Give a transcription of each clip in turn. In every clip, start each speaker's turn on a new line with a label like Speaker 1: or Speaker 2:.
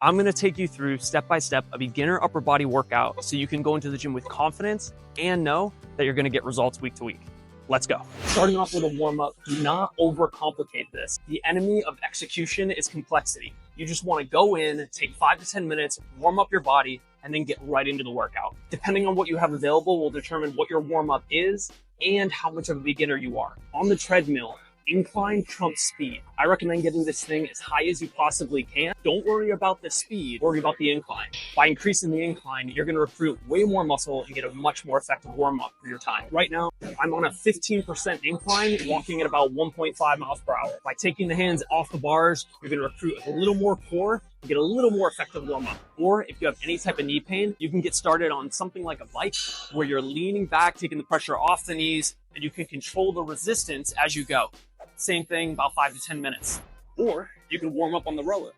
Speaker 1: I'm gonna take you through step by step a beginner upper body workout so you can go into the gym with confidence and know that you're gonna get results week to week. Let's go. Starting off with a warm-up, do not overcomplicate this. The enemy of execution is complexity. You just wanna go in, take 5 to 10 minutes, warm up your body, and then get right into the workout. Depending on what you have available will determine what your warm-up is and how much of a beginner you are. On the treadmill, incline trumps speed. I recommend getting this thing as high as you possibly can. Don't worry about the speed, worry about the incline. By increasing the incline, you're gonna recruit way more muscle and get a much more effective warm-up for your time. Right now, I'm on a 15% incline, walking at about 1.5 miles per hour. By taking the hands off the bars, you're gonna recruit a little more core and get a little more effective warm-up. Or if you have any type of knee pain, you can get started on something like a bike where you're leaning back, taking the pressure off the knees, and you can control the resistance as you go. Same thing, about 5 to 10 minutes. Or you can warm up on the rower.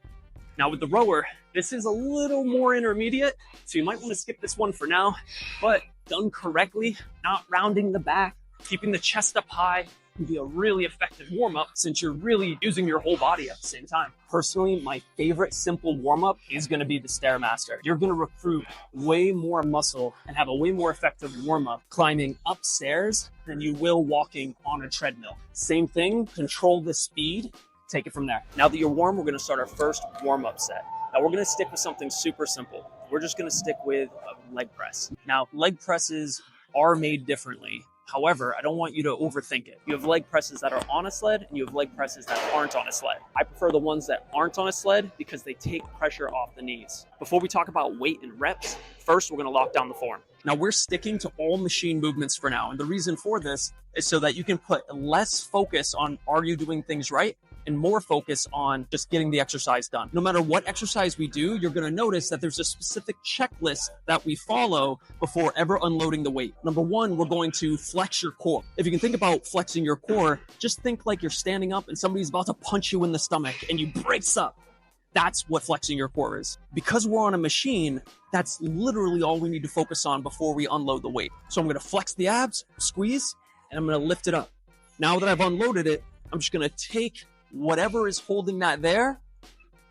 Speaker 1: Now with the rower, this is a little more intermediate, so you might want to skip this one for now, but done correctly, not rounding the back, keeping the chest up high, can be a really effective warm-up since you're really using your whole body at the same time. Personally, my favorite simple warm-up is gonna be the Stairmaster. You're gonna recruit way more muscle and have a way more effective warm-up climbing upstairs than you will walking on a treadmill. Same thing, control the speed, take it from there. Now that you're warm, we're gonna start our first warm-up set. Now we're gonna stick with something super simple. We're just gonna stick with a leg press. Now, leg presses are made differently. However, I don't want you to overthink it. You have leg presses that are on a sled and you have leg presses that aren't on a sled. I prefer the ones that aren't on a sled because they take pressure off the knees. Before we talk about weight and reps, first we're gonna lock down the form. Now we're sticking to all machine movements for now. And the reason for this is so that you can put less focus on are you doing things right and more focus on just getting the exercise done. No matter what exercise we do, you're gonna notice that there's a specific checklist that we follow before ever unloading the weight. Number one, we're going to flex your core. If you can think about flexing your core, just think like you're standing up and somebody's about to punch you in the stomach and you brace up. That's what flexing your core is. Because we're on a machine, that's literally all we need to focus on before we unload the weight. So I'm gonna flex the abs, squeeze, and I'm gonna lift it up. Now that I've unloaded it, I'm just gonna take whatever is holding that there,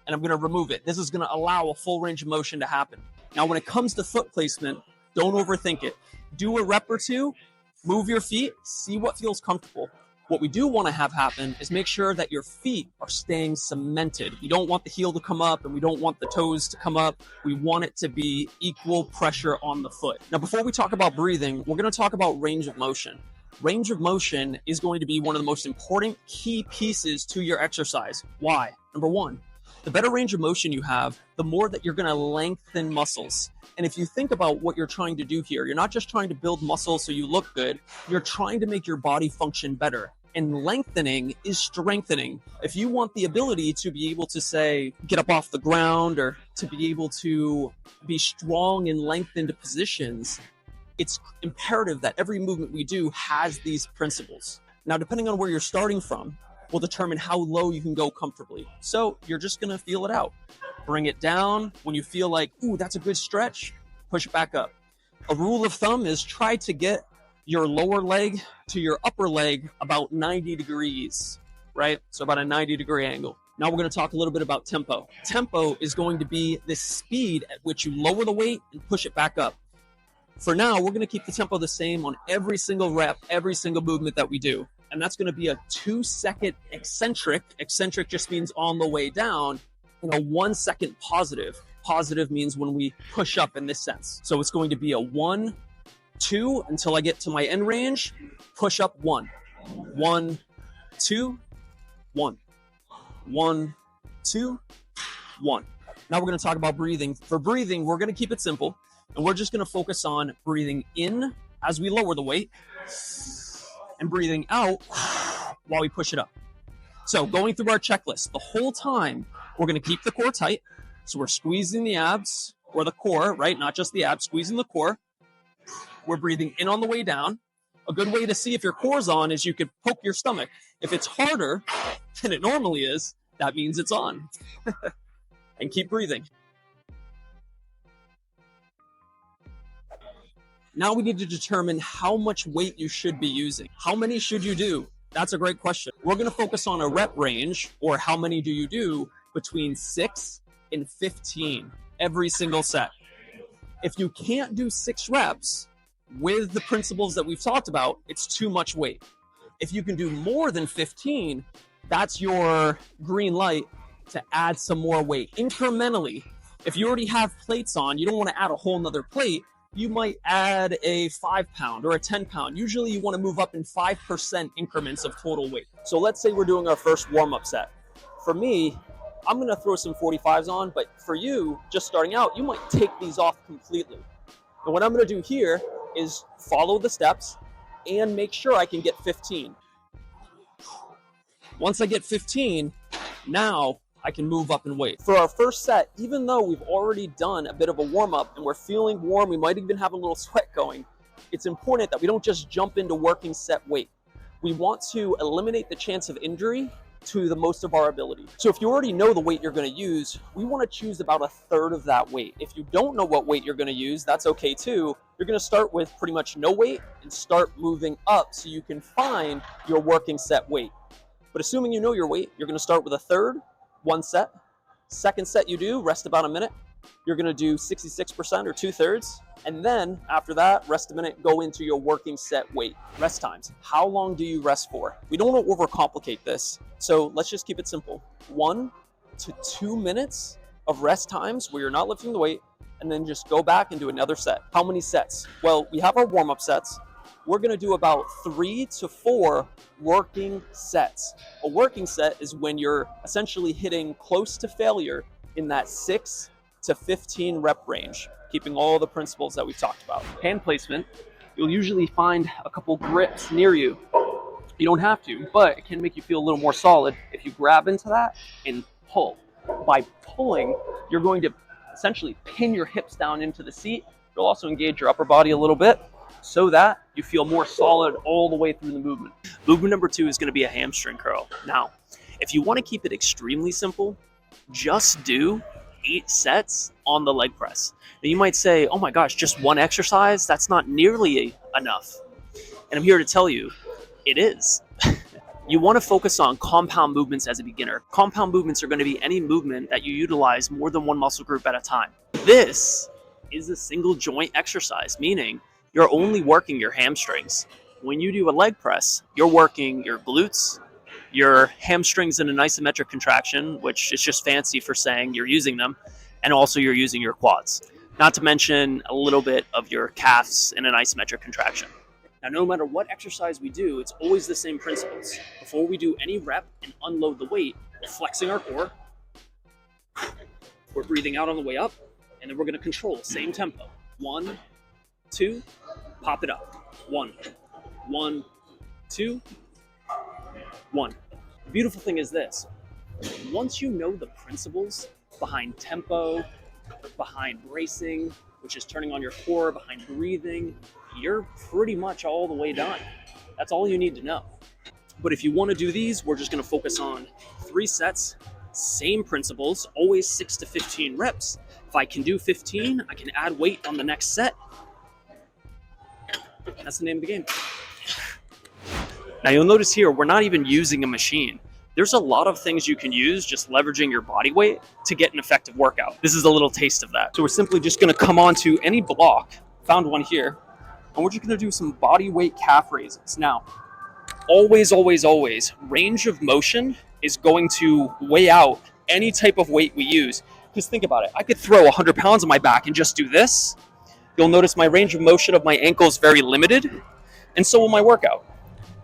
Speaker 1: and I'm gonna remove it. This is gonna allow a full range of motion to happen. Now, when it comes to foot placement, don't overthink it. Do a rep or two, move your feet, see what feels comfortable. What we do wanna have happen is make sure that your feet are staying cemented. We don't want the heel to come up and we don't want the toes to come up. We want it to be equal pressure on the foot. Now, before we talk about breathing, we're gonna talk about range of motion. Range of motion is going to be one of the most important key pieces to your exercise. Why? Number one, the better range of motion you have, the more that you're going to lengthen muscles. And if you think about what you're trying to do here, you're not just trying to build muscle so you look good, you're trying to make your body function better. And lengthening is strengthening. If you want the ability to be able to, say, get up off the ground or to be able to be strong in lengthened positions, it's imperative that every movement we do has these principles. Now, depending on where you're starting from, will determine how low you can go comfortably. So you're just gonna feel it out. Bring it down. When you feel like, ooh, that's a good stretch, push it back up. A rule of thumb is try to get your lower leg to your upper leg about 90 degrees, right? So about a 90-degree angle. Now we're gonna talk a little bit about tempo. Tempo is going to be the speed at which you lower the weight and push it back up. For now, we're gonna keep the tempo the same on every single rep, every single movement that we do. And that's gonna be a 2-second eccentric. Eccentric just means on the way down, and a 1-second positive. Positive means when we push up in this sense. So it's going to be a 1, 2, until I get to my end range, push up 1. 1, 2, 1. 1, 2, 1. Now we're gonna talk about breathing. For breathing, we're gonna keep it simple. And we're just gonna focus on breathing in as we lower the weight and breathing out while we push it up. So going through our checklist, the whole time, we're gonna keep the core tight. So we're squeezing the abs or the core, right? Not just the abs, squeezing the core. We're breathing in on the way down. A good way to see if your core's on is you could poke your stomach. If it's harder than it normally is, that means it's on. And keep breathing. Now we need to determine how much weight you should be using. How many should you do? That's a great question. We're gonna focus on a rep range, or how many do you do, between 6 in 15 every single set. If you can't do 6 reps with the principles that we've talked about, it's too much weight. If you can do more than 15, that's your green light to add some more weight incrementally. If you already have plates on, you don't want to add a whole nother plate. You might add a 5 pound or a 10 pound. Usually you want to move up in 5% increments of total weight. So let's say we're doing our first warm-up set. For me, I'm going to throw some 45s on, but for you, just starting out, you might take these off completely. And what I'm going to do here is follow the steps and make sure I can get 15. Once I get 15, now I can move up in weight. For our first set, even though we've already done a bit of a warm-up and we're feeling warm, we might even have a little sweat going, it's important that we don't just jump into working set weight. We want to eliminate the chance of injury to the most of our ability. So if you already know the weight you're going to use, we want to choose about a third of that weight. If you don't know what weight you're going to use, that's okay too. You're going to start with pretty much no weight and start moving up so you can find your working set weight. But assuming you know your weight, you're going to start with a third, 1 set. Second set you do, rest about a minute. You're going to do 66% or 2/3. And then after that, rest a minute, go into your working set weight. Rest times. How long do you rest for? We don't want to overcomplicate this. So let's just keep it simple. 1 to 2 minutes of rest times where you're not lifting the weight, and then just go back and do another set. How many sets? Well, we have our warm-up sets. We're going to do about 3 to 4 working sets. A working set is when you're essentially hitting close to failure in that 6 to 15 rep range, keeping all the principles that we've talked about. Hand placement, you'll usually find a couple grips near you. You don't have to, but it can make you feel a little more solid if you grab into that and pull. By pulling, you're going to essentially pin your hips down into the seat. You'll also engage your upper body a little bit so that you feel more solid all the way through the movement. Movement number 2 is going to be a hamstring curl. Now, if you want to keep it extremely simple, just do 8 sets on the leg press. Now you might say, oh my gosh, just 1 exercise? That's not nearly enough. And I'm here to tell you, it is. You want to focus on compound movements as a beginner. Compound movements are going to be any movement that you utilize more than 1 muscle group at a time. This is a single joint exercise, meaning you're only working your hamstrings. When you do a leg press, you're working your glutes, your hamstrings in an isometric contraction, which is just fancy for saying you're using them, and also you're using your quads. Not to mention a little bit of your calves in an isometric contraction. Now, no matter what exercise we do, it's always the same principles. Before we do any rep and unload the weight, we're flexing our core, we're breathing out on the way up, and then we're going to control, same tempo. 1, 2, pop it up. 1, 1, 2, 1. The beautiful thing is this. Once you know the principles behind tempo, behind bracing, which is turning on your core, behind breathing, you're pretty much all the way done. That's all you need to know. But if you want to do these, we're just going to focus on 3 sets, same principles, always 6 to 15 reps. If I can do 15, I can add weight on the next set. That's the name of the game. Now you'll notice here, we're not even using a machine. There's a lot of things you can use just leveraging your body weight to get an effective workout. This is a little taste of that. So we're simply just going to come onto any block, found one here, and we're just going to do some body weight calf raises. Now, always, range of motion is going to weigh out any type of weight we use. Because think about it, I could throw 100 pounds on my back and just do this. You'll notice my range of motion of my ankle is very limited, and so will my workout.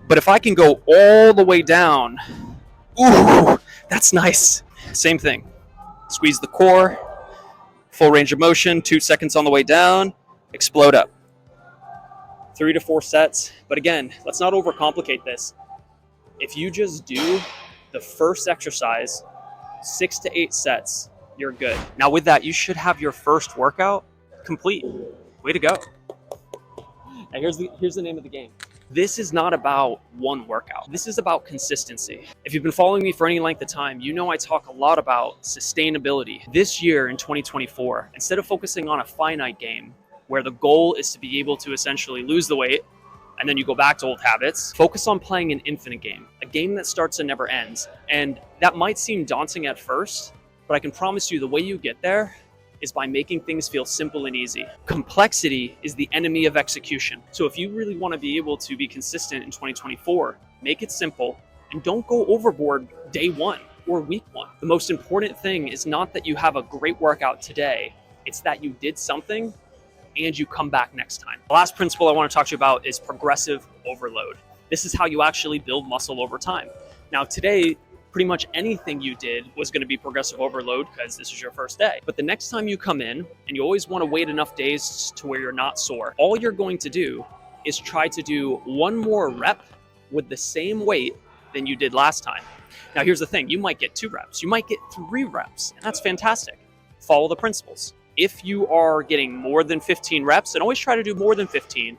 Speaker 1: But if I can go all the way down, ooh, that's nice. Same thing. Squeeze the core, full range of motion, 2 seconds on the way down, explode up. 3 to 4 sets. But again, let's not overcomplicate this. If you just do the first exercise, 6 to 8 sets, you're good. Now with that, you should have your first workout complete. Way to go. Now here's the name of the game. This is not about one workout. This is about consistency. If you've been following me for any length of time, you know I talk a lot about sustainability. This year in 2024, instead of focusing on a finite game where the goal is to be able to essentially lose the weight and then you go back to old habits, focus on playing an infinite game, a game that starts and never ends. And that might seem daunting at first, But I can promise you the way you get there is by making things feel simple and easy. Complexity is the enemy of execution. So if you really want to be able to be consistent in 2024, make it simple and don't go overboard day one or week one. The most important thing is not that you have a great workout today, it's that you did something and you come back next time. The last principle I want to talk to you about is progressive overload. This is how you actually build muscle over time. Now today, pretty much anything you did was going to be progressive overload because this is your first day. But the next time you come in, and you always want to wait enough days to where you're not sore, all you're going to do is try to do one more rep with the same weight than you did last time. Now here's the thing, you might get 2 reps, you might get 3 reps, and that's fantastic. Follow the principles. If you are getting more than 15 reps, and always try to do more than 15,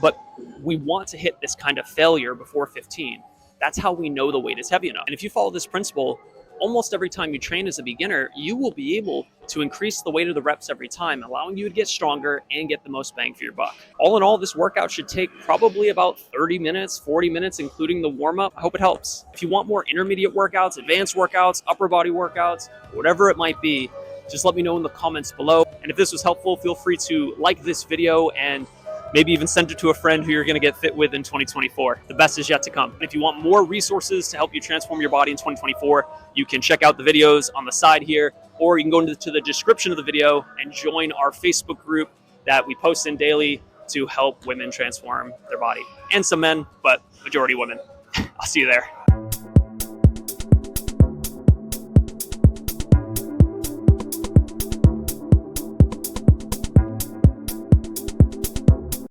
Speaker 1: but we want to hit this kind of failure before 15. That's how we know the weight is heavy enough. And if you follow this principle, almost every time you train as a beginner, you will be able to increase the weight of the reps every time, allowing you to get stronger and get the most bang for your buck. All in all, this workout should take probably about 30 minutes, 40 minutes, including the warm-up. I hope it helps. If you want more intermediate workouts, advanced workouts, upper body workouts, whatever it might be, just let me know in the comments below. And if this was helpful, feel free to like this video and maybe even send it to a friend who you're going to get fit with in 2024. The best is yet to come. And if you want more resources to help you transform your body in 2024, you can check out the videos on the side here, or you can go into the description of the video and join our Facebook group that we post in daily to help women transform their body. And some men, but majority women. I'll see you there.